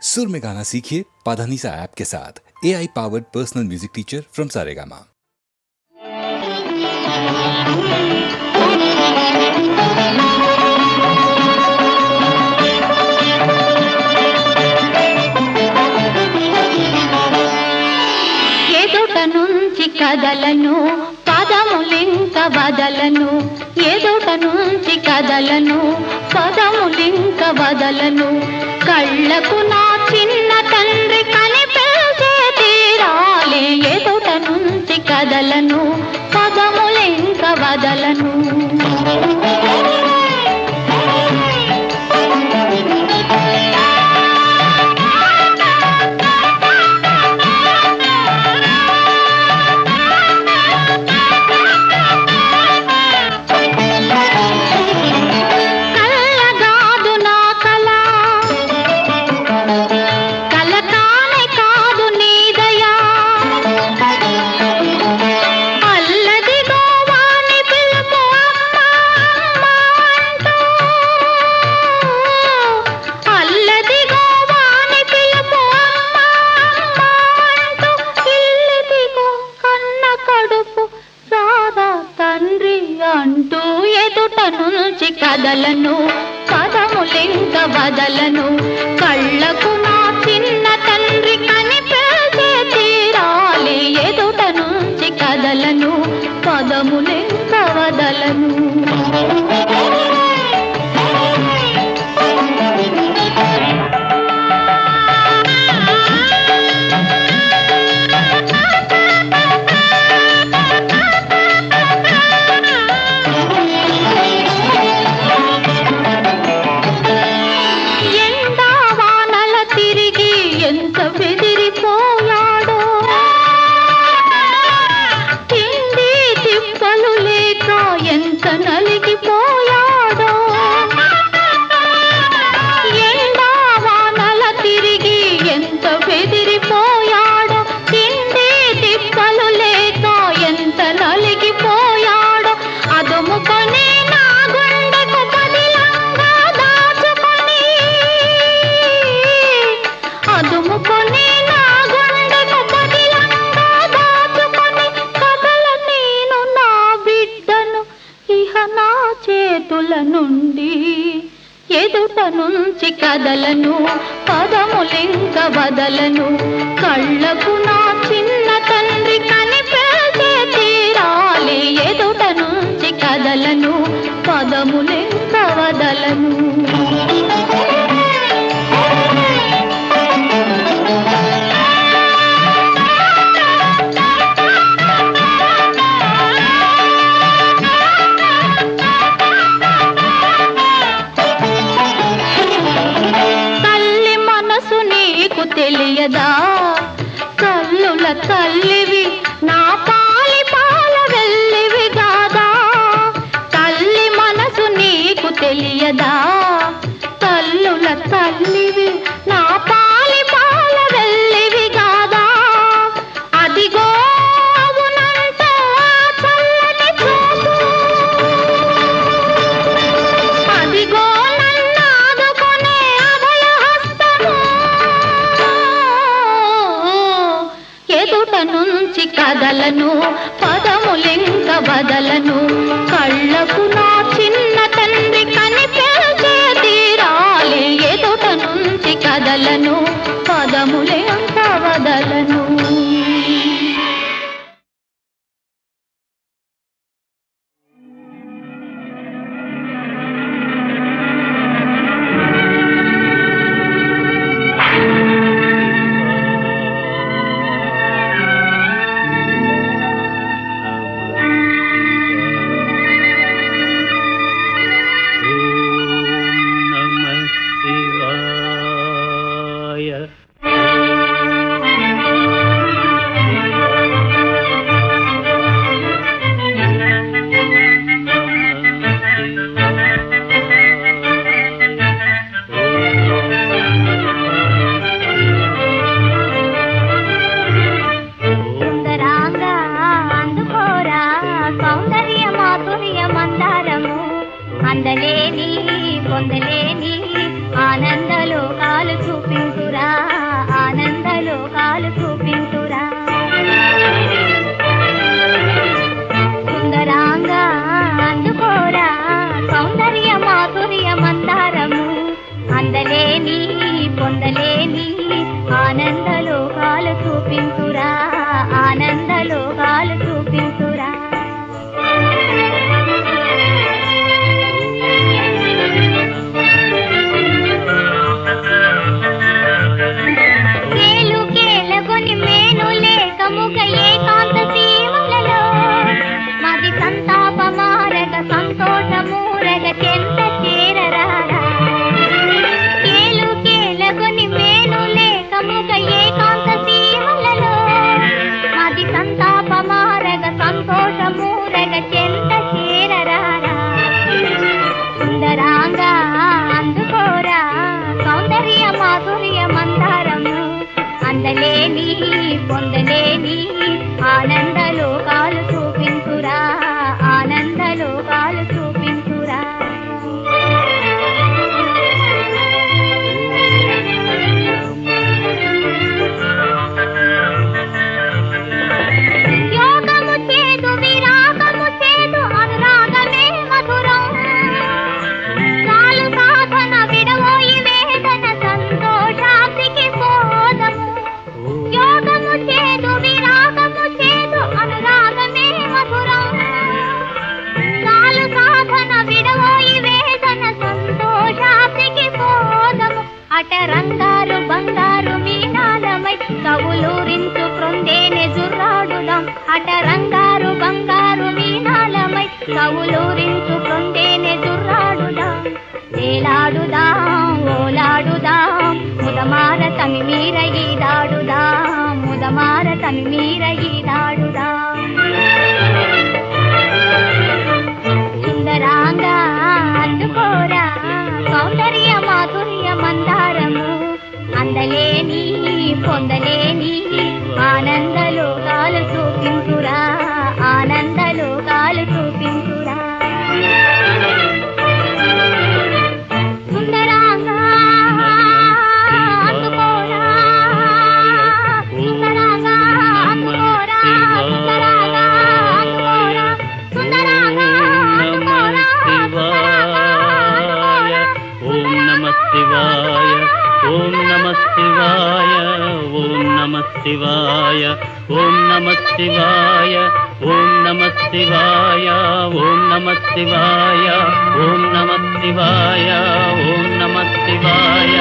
सुर में गाना सीखिए पाधानीसा ऐप के साथ। AI powered personal music teacher from Saregama. ఎదుట నుంచి కదలను పదములింక వదలను, ఎదుట నుంచి కదలను పదములింక వదలను, కళ్ళకు నా చిన్న తండ్రి కనిపించే తీరాలే, ఎదుట నుంచి కదలను పదములింక వదలను. కదలను పదములింక వదలను, కళ్ళకు నా చిన్న తండ్రి కనిపించే తీరాలే, ఎదుట నుంచి కదలను పదములింక వదలను. నుండి ఎదుట నుంచి కదలను పదములింక వదలను, కళ్ళకు నా చిన్న తండ్రి కనిపించే తీరాలే, ఎదుట నుంచి కదలను పదములింక వదలను. తెలియదా కల్లుల తల్లివి నా పాలి పాల వెళ్ళివి గాదా, తల్లి మనసు నీకు తెలియదా, కల్లుల తల్లివి నా పాలి పాల వెళ్ళివి గాదా, అదిగో అవునంటూ ఆ చల్లని చూపు, అదిగో నన్నాదుకునే అభయ హస్తము, ఎదుట నుంచి కదలను పదములింక వదలను, కళ్ళకు నా చిన్న తండ్రి కనిపించే తీరాలే, ఎదుట నుంచి కదలను పదములింక వదలను. అందలేని పొందలేని ఆనందలోకాలు చూపించురా. పొందలేని ఆనందలోకాలు చూపించురా, ఆనందలోకాలు చూపించురా. కేలుకేలగొని మేను లేకముగ ఏకాంత సీమలలో మది సంతాపమారగ సంతోషమూరగ చెంత చేరరారా. కేలుకేలగొని మేను లేకముగ ఏకాంత సీమలలో మది సంతాపమారగ సంతోషమూరగ చెంత చేరరారా. సుందరాంగా అందుకోరా సౌందర్య మాధుర్య మందారము, అందలేని పొందలేని ఆనందలోకాలు చూపించురా, ఆనందలోకాలు చూపించురా. యోగము చేదు విరాగము చేదు అనురాగమే మధురం, చాలు సాధన విడవోయి వేదన సంతోషానికి పోదము. యోగము చేదు విరాగము చేదు అనురాగమే మధురం, చాలు సాధన విడవోయి వేదన సంతోషానికి పోదము. అటరంగారు బంగారు మీనాలమై కవులూరించు క్రొందేనే జుర్రాడుదాం. అటరంగారు బంగారు మీనాలమై కవులూరించు క్రొందేనే జుర్రాడుదాం. వేలాడుదాం ఓలాడుదాం ముదమార తమి మీర ఈదాడుదాం, ముదమార తమి మీర ఈదాడుదాం. సుందరాంగా అందుకోరా సౌందర్య మాధుర్య మందారము, అందలేని పొందలేని ఆనందలోకాలు చూపించురా, ఆనందలోకాలు చూపించురా. సుందరాంగా అందుకోరా, సుందరాంగా అందుకోరా, సుందరాంగా అందుకోరా, సుందరాంగా అందుకోరా, సుందరాంగా అందుకోరా. ఓం నమః శివాయ, ఓం నమః శివాయ, ఓం నమః శివాయ, ఓం నమః శివాయ, ఓం నమః శివాయ, ఓం నమః శివాయ, ఓం నమః శివాయ, ఓం నమః శివాయ,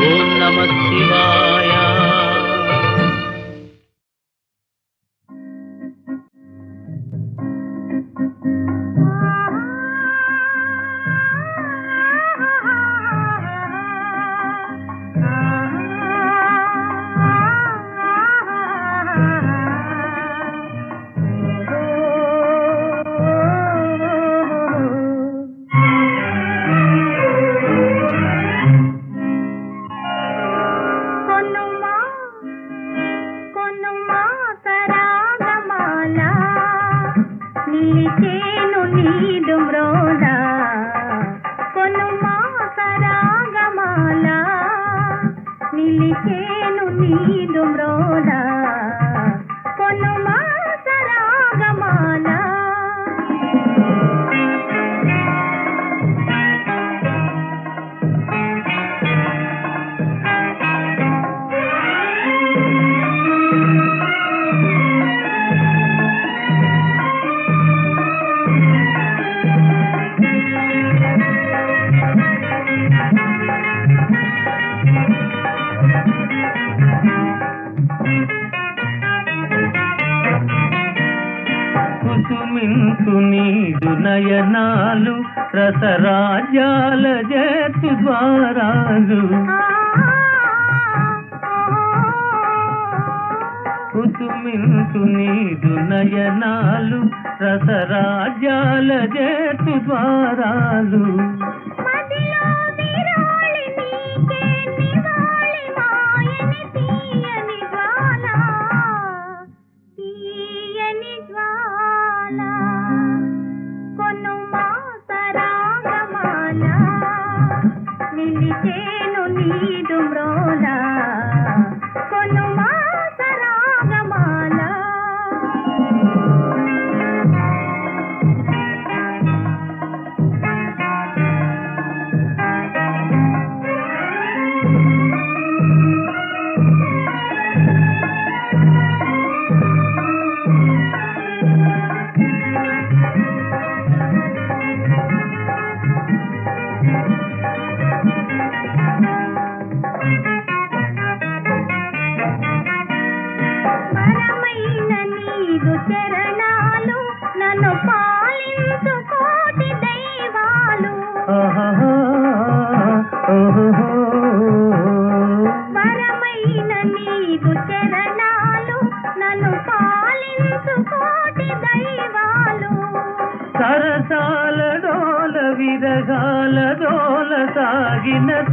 ఓం నమః శివాయ. నిలిచేను నీదు మ్రోల కొనుమా సరాగమాల, నిలిచేను నీదు మ్రోల కొనుమా సరాగమాల. కుసుమింతు నీదు నయనాలు రసరాజ్యాల జేతు ద్వారాలు. కుసుమింతు నీదు నయనాలు రసరాజ్యాల జేతు ద్వారాలు. నిలిచేను నీదు మ్రోల కొనుమా సరాగమాల.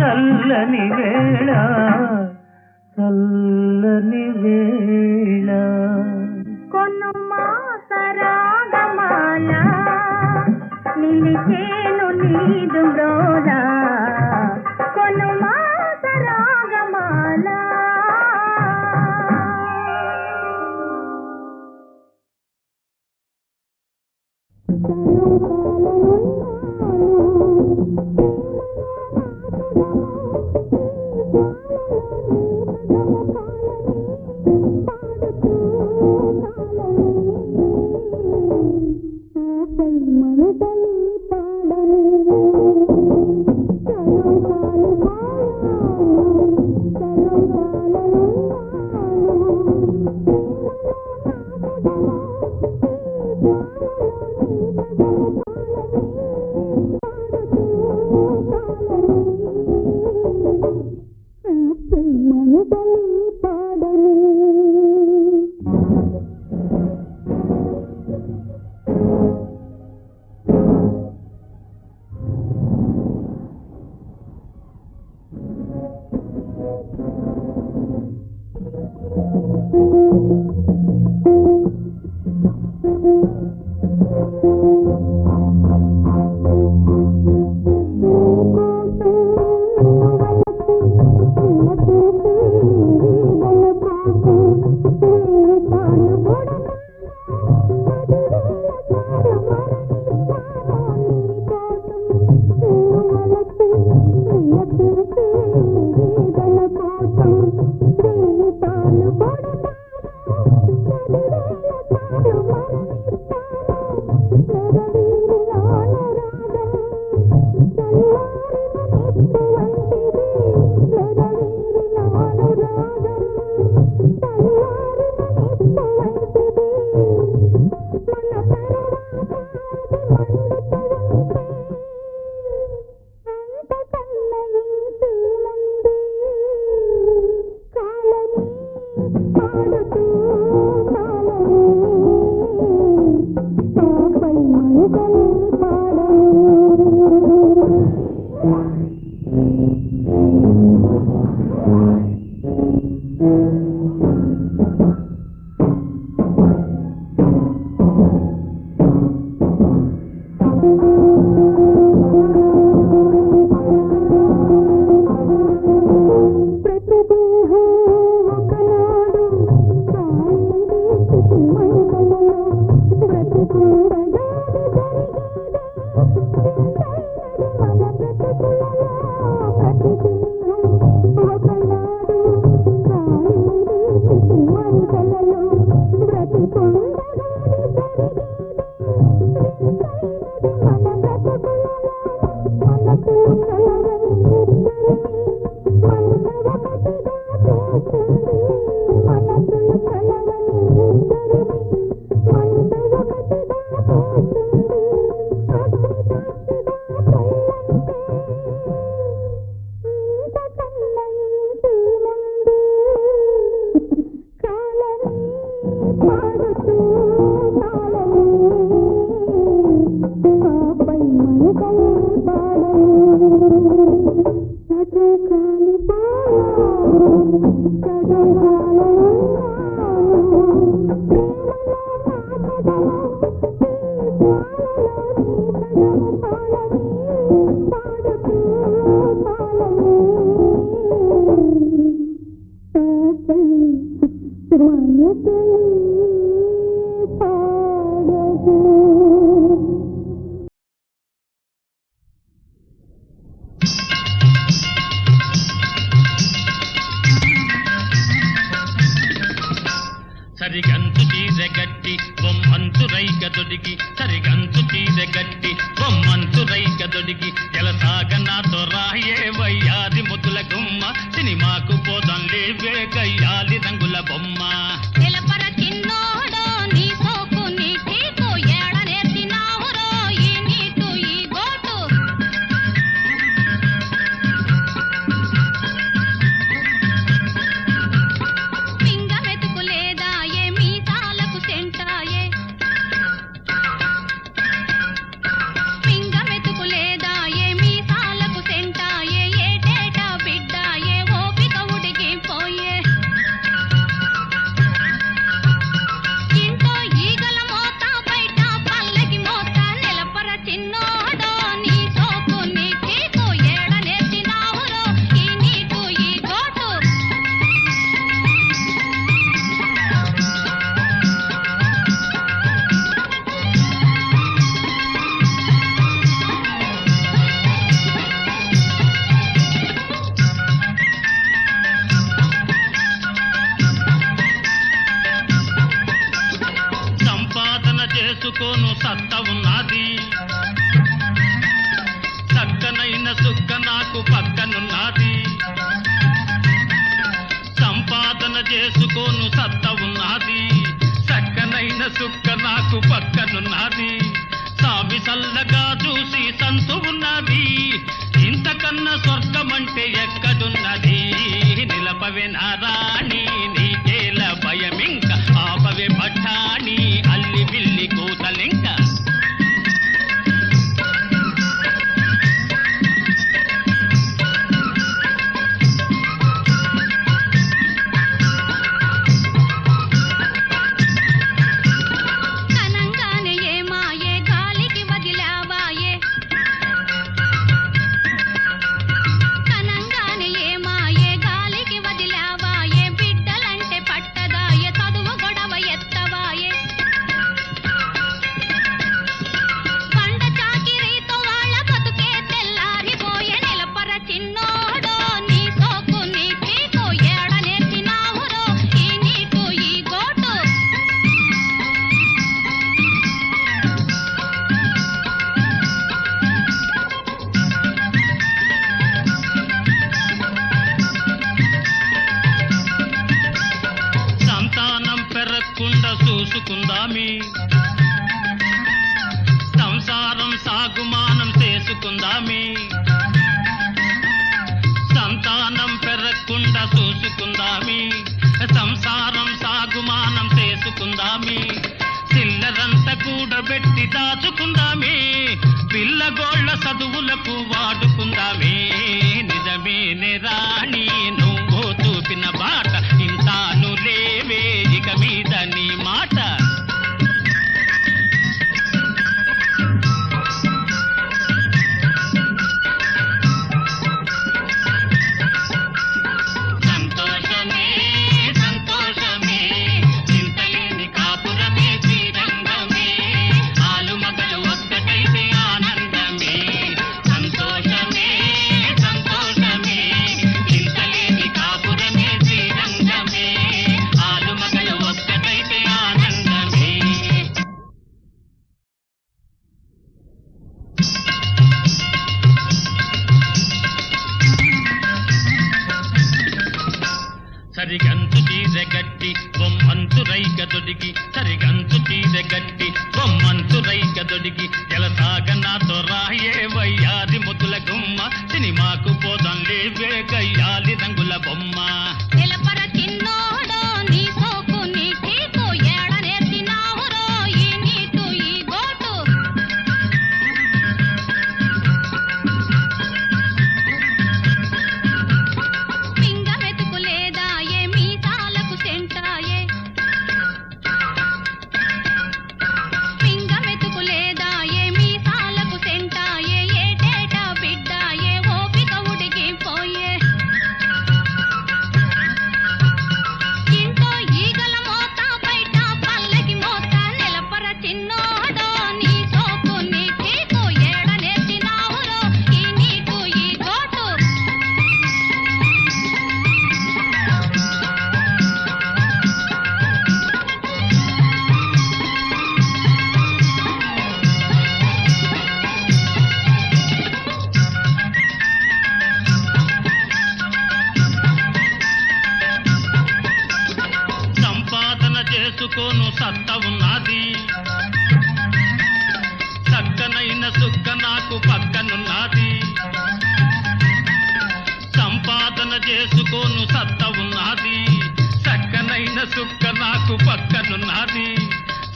చల్లని వేళ చల్లని వేళ కొనుమా సరాగమాల నిలిచేను నీదు మ్రోల కొనుమా సరాగమాల సరిగంతు చీరగట్టి బొమ్మంతు రైక దొడిగి సరిగంతు చీరగట్టి బొమ్మంతు రైక దొడిగి జలసాగ నాతో రాయే వయ్యాది ముద్దుల గుమ్మ సినిమాకు పోదాం లేవే గయ్యాలి రంగుల బొమ్మ నిలపర చిన్నోడో నీ సోకు నీ చీకు ఏడ నేర్చినావురో ఈ నీటు ఈ గోటు పింగ వెతుకులేదా ఏ మీసాలకు సెంటాయే పింగ వెతుకులేదా ఏ మీసాలకు సెంటాయే ఏటేట చేసుకోను సత్త ఉన్నది, చక్కనైన సుక్క నాకు పక్కనున్నది, సామి సల్లగా చూసి సంతు ఉన్నది, ఇంతకన్నా స్వర్గమంటే ఎక్కడున్నది, నిలపవే నారాణి నీకేల భయమింక, ఆపవే పట్టాణి అల్లి బిల్లి కూతలింక. కనంగానే ఏ మాయే గాలికి వదిలావాయే, కనంగానే ఏ మాయే గాలికి వదిలావాయే, బిడ్డలంటే పట్టదాయే చదువు గొడవ ఎత్తవాయే, పండ చాకిరీతో వాళ్ళ బతుకే తెల్లారిపోయే, నిలపర చిన్నోడో నీ సోకు నీ పీకు ఏడ నేర్చినావురో ఈ నీటు ఈ గోటు. సంతానం పెరగకుండా చూసుకుందామి, సంసారం సాగుమానం చేసుకుందామి, సంతానం పెరగకుండా చూసుకుందామి, సంసారం సాగుమానం చేసుకుందామి, చిల్లరంత కూడబెట్టి దాచుకుందామి, పిల్లగోళ్ళ చదువులకు వాడుకుందామే, నిజమేనే రాణి నువ్వు చూపిన బాట, ఇంతాను లేవే ఇక మీద నీ మాట. సంతోషమే సంతోషమే చింతలేని కాపురమే శ్రీరంగమే, ఆలు మగలు ఒక్కటైతే ఆనందమే, సంతోషమే సంతోషమే చింతలేని కాపురమే శ్రీరంగమే, ఆలు మగలు ఒక్కటైతే ఆనందమే. సరిగంతు చీరగట్టి బొమ్మంతు రైక దొడిగి, సరిగంతు చీరగట్టి బొమ్మంతు రైక దొడిగి, జలసాగ నాతో రాయే వయ్యాది ముద్దుల గుమ్మ, సినిమాకు పోదాం లేవే గయ్యాలి రంగుల బొమ్మ. నిలపర చిన్నోడో నీ సోకు నీ పీకు ఏడ నేర్చినావురో ఈ నీటు ఈ గోటు. పింగ మెతుకు లేదాయే మీసాలకు సెంటాయే, పింగ మెతుకు లేదాయే మీసాలకు సెంటాయే, ఏటేటా బిడ్డాయే ఓపిక ఉడిగిపోయే, ఇంట్లో ఈగల మోత బయట పల్లకి మోత, నిలపర చిన్నోడో నీ సోకు నీ పీకు ఏడ నేర్చినావురో ఈ నీటు ఈ గోటు. సంపాదన చేసుకోను సత్త ఉన్నది, చక్కనైన సుక్క నాకు పక్కనున్నది, సంపాదన చేసుకోను సత్త ఉన్నది, చక్కనైన సుక్క నాకు పక్కనున్నది,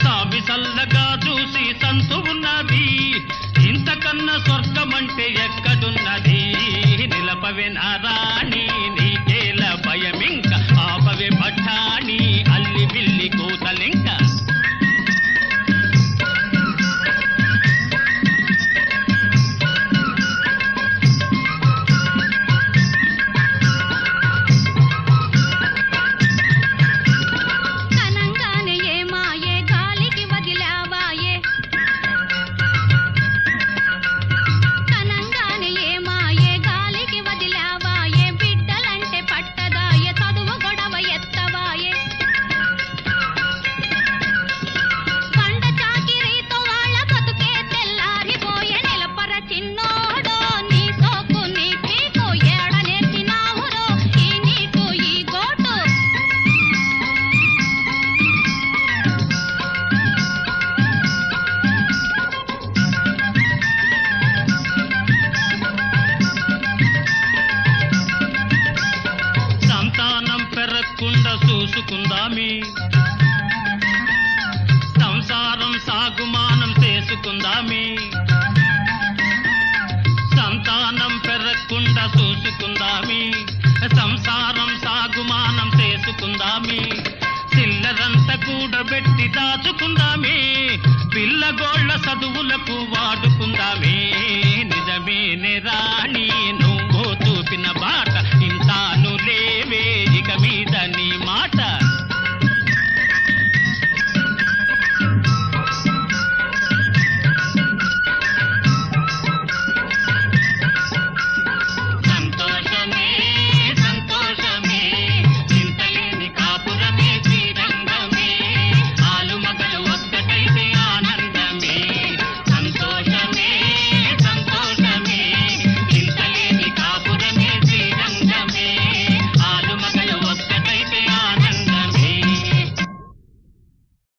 సామి సల్లగా చూసి సంతు ఉన్నది, ఇంతకన్నా స్వర్గమంటే ఎక్కడున్నది, నిలపవే నారాణి నీకేల భయమింక, ఆపవే పట్టాణి అల్లి బిల్లి కూతలింక. కనంగానే ఏ మాయే గాలికి వదిలావాయే, కనంగానే ఏ మాయే గాలికి వదిలావాయే, బిడ్డల చూసుకుందామి సంసారం సాగుమానం చేసుకుందామి సంతానం పెరగకుండా చూసుకుందామి సంసారం సాగుమానం చేసుకుందామి చిల్లరంతా కూడబెట్టి దాచుకుందామి పిల్లగోళ్ళ